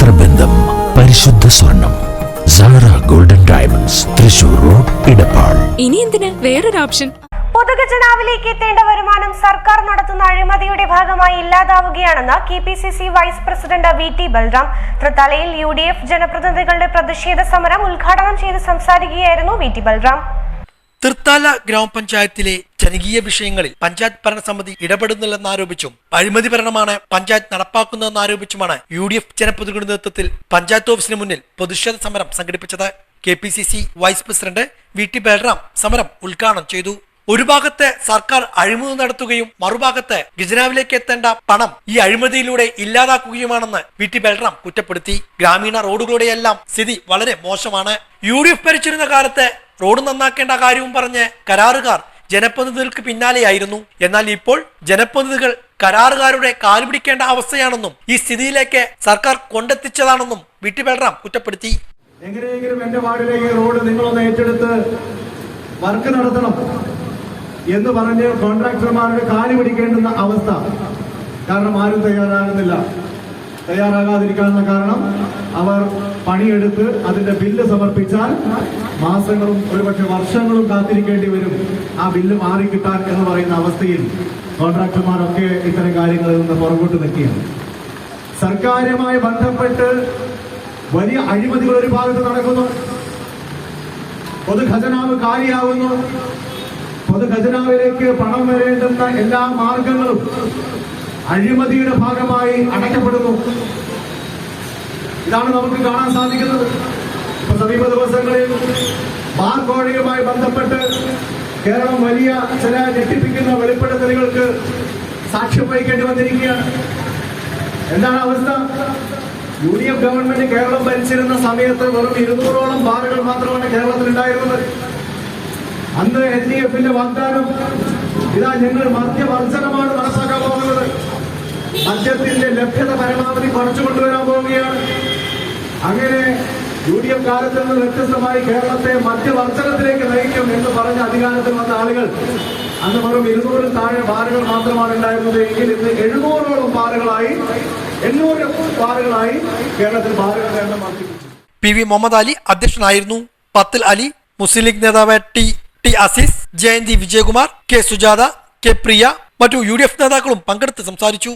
നേത്രബന്ധം, പരിശുദ്ധ സ്വർണം. Sara golden diamonds, Thrissur road, Edappal. ഇനി എന്തിന് വേറൊരു ഓപ്ഷൻ? പൊതുഖജനാവിലേക്ക് എത്തേണ്ട വരുമാനം സർക്കാർ നടത്തുന്ന അഴിമതിയുടെ ഭാഗമായി ഇല്ലാതാവുകയാണെന്ന് KPCC vice president VT Balram. തൃത്താലയിൽ UDF ജനപ്രതിനിധികളുടെ പ്രതിഷേധ സമരം ഉദ്ഘാടനം ചെയ്ത് സംസാരിക്കുകയായിരുന്നു VT ബൽറാം. തൃത്താല ഗ്രാമപഞ്ചായത്തിലെ ജനകീയ വിഷയങ്ങളിൽ പഞ്ചായത്ത് ഭരണസമിതി ഇടപെടുന്നില്ലെന്നാരോപിച്ചും അഴിമതി ഭരണമാണ് പഞ്ചായത്ത് നടപ്പാക്കുന്നതെന്നാരോപിച്ചുമാണ് UDF ജനപ്രതിനിധികളുടെ നേതൃത്വത്തിൽ പഞ്ചായത്ത് ഓഫീസിന് മുന്നിൽ പ്രതിഷേധ സമരം സംഘടിപ്പിച്ചത്. KPCC vice president VT Balram സമരം ഉദ്ഘാടനം ചെയ്തു. ഒരു ഭാഗത്ത് സർക്കാർ അഴിമതി നടത്തുകയും മറുഭാഗത്ത് ഖജനാവിലേക്ക് എത്തേണ്ട പണം ഈ അഴിമതിയിലൂടെ ഇല്ലാതാക്കുകയുമാണെന്ന് VT ബൽറാം കുറ്റപ്പെടുത്തി. ഗ്രാമീണ റോഡുകളുടെയെല്ലാം സ്ഥിതി വളരെ മോശമാണ്. UDF ഭരിച്ചിരുന്ന കാലത്ത് റോഡ് നന്നാക്കേണ്ട കാര്യവും പറഞ്ഞ് കരാറുകാർ ജനപ്രതിനിധികൾക്ക് പിന്നാലെയായിരുന്നു. എന്നാൽ ഇപ്പോൾ ജനപ്രതിനിധികൾ കരാറുകാരുടെ കാലുപിടിക്കേണ്ട അവസ്ഥയാണെന്നും ഈ സ്ഥിതിയിലേക്ക് സർക്കാർ കൊണ്ടെത്തിച്ചതാണെന്നും VT ബൽറാം കുറ്റപ്പെടുത്തി. എങ്ങനെയെങ്കിലും എന്റെ വാർഡിലേക്ക് റോഡ് നിങ്ങളൊന്ന് ഏറ്റെടുത്ത് വർക്ക് നടത്തണം എന്ന് പറഞ്ഞ് കോൺട്രാക്ടർമാരുടെ കാല് പിടിക്കേണ്ടുന്ന അവസ്ഥ. കാരണം ആരും തയ്യാറാകാതിരിക്കാനുള്ള കാരണം അവർ പണിയെടുത്ത് അതിന്റെ ബില്ല് സമർപ്പിച്ചാൽ മാസങ്ങളും ഒരുപക്ഷെ വർഷങ്ങളും കാത്തിരിക്കേണ്ടി വരും ആ ബില്ല് മാറിക്കിട്ടാൻ എന്ന് പറയുന്ന അവസ്ഥയിൽ കോൺട്രാക്ടർമാരൊക്കെ ഇത്തരം കാര്യങ്ങളിൽ നിന്ന് പുറകോട്ട് നിൽക്കുകയാണ്. സർക്കാരുമായി ബന്ധപ്പെട്ട് വലിയ അഴിമതികൾ ഒരു ഭാഗത്ത് നടക്കുന്നു. പൊതുഖജനാവ് കാലിയാവുന്നു. പൊതുഖജനാവിലേക്ക് പണം വരേണ്ടുന്ന എല്ലാ മാർഗങ്ങളും അഴിമതിയുടെ ഭാഗമായി അടയ്ക്കപ്പെടുന്നു. ഇതാണ് നമുക്ക് കാണാൻ സാധിക്കുന്നത്. ഇപ്പൊ സമീപ ദിവസങ്ങളിൽ ബാർ കോഴയുമായി ബന്ധപ്പെട്ട് കേരളം വലിയ ചില ഞെട്ടിപ്പിക്കുന്ന വെളിപ്പെടുത്തലുകൾക്ക് സാക്ഷ്യം വഹിക്കേണ്ടി വന്നിരിക്കുകയാണ്. എന്താണ് അവസ്ഥ? UDF ഗവൺമെന്റ് കേരളം ഭരിച്ചിരുന്ന സമയത്ത് വെറും 200ഓളം ബാറുകൾ മാത്രമാണ് കേരളത്തിൽ ഉണ്ടായിരുന്നത്. അന്ന് LDF-ന്റെ വാഗ്ദാനം ഇതാ ഞങ്ങൾ മദ്യവർജനമാണ് നടപ്പാക്കാൻ പോകുന്നത്, മദ്യത്തിന്റെ ലഭ്യത പരമാവധി കുറച്ചു കൊണ്ടുവരാൻ പോവുകയാണ്. അങ്ങനെ UDF കാലത്ത് നിന്ന് വ്യത്യസ്തമായി കേരളത്തെ മദ്യവർജനത്തിലേക്ക് നയിക്കും എന്ന് പറഞ്ഞ അധികാരത്തിൽ വന്ന ആളുകൾ അന്ന് വെറും 200-ൽ താഴെ ബാറുകൾ മാത്രമാണ് ഉണ്ടായിരുന്നത്. എങ്കിൽ ഇന്ന് 700ഓളം ബാറുകളായി 800 ബാറുകളായി കേരളത്തിൽ ബാറുകളുടെ എണ്ണം വർദ്ധിപ്പിച്ചു. PV മുഹമ്മദ് അലി അധ്യക്ഷനായിരുന്നു. പത്തിൽ അലി, മുസ്ലിം ലീഗ് നേതാവ് T Aziz, Jayanthi Vijayakumar, K Sujatha, K Priya, മറ്റു UDF നേതാക്കളും പങ്കെടുത്ത് സംസാരിച്ചു.